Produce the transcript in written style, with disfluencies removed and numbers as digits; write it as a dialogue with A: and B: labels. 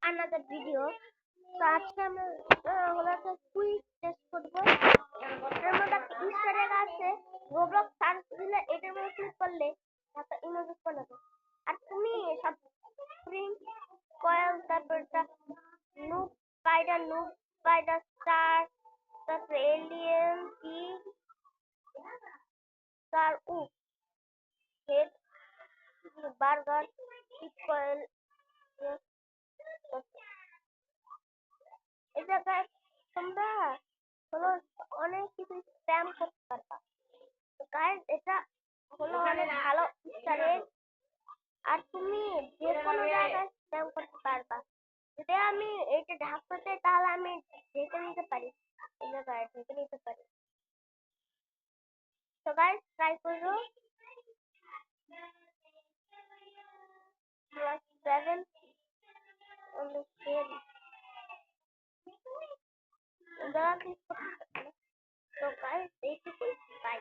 A: another video. তো আজকে আমরা হলো একটা কুইক টেস্ট করবো। এর মধ্যে একটা ইস্টার এগ আছে, রোবলক্স সার্চ দিলে এটার মধ্যে ক্লিক করলে একটা ইমেজ বানাবে। আর তুমি সব স্প্রিং কয়েল, তারপর নুব স্পাইডার স্টার, তারপর এলিয়েন পি স্টার উপ হেড বার্গার কয়েল। এই জায়গায় তোমরা হলো অনেক কিছু স্প্যাম করতে পারবা। তো গাইস এটা হলো অনেক ভালো ইস্টার এগ। আর তুমি যে কোনো জায়গায় স্প্যাম করতে পারবা। যদি আমি এটা ঢাকতে তাহলে আমি ঢেকে নিতে পারি, এই জায়গায় ঢেকে নিতে পারি। তো গাইস ট্রাই করো। +7 on the scale. So guys, এইটুকুই, বাই।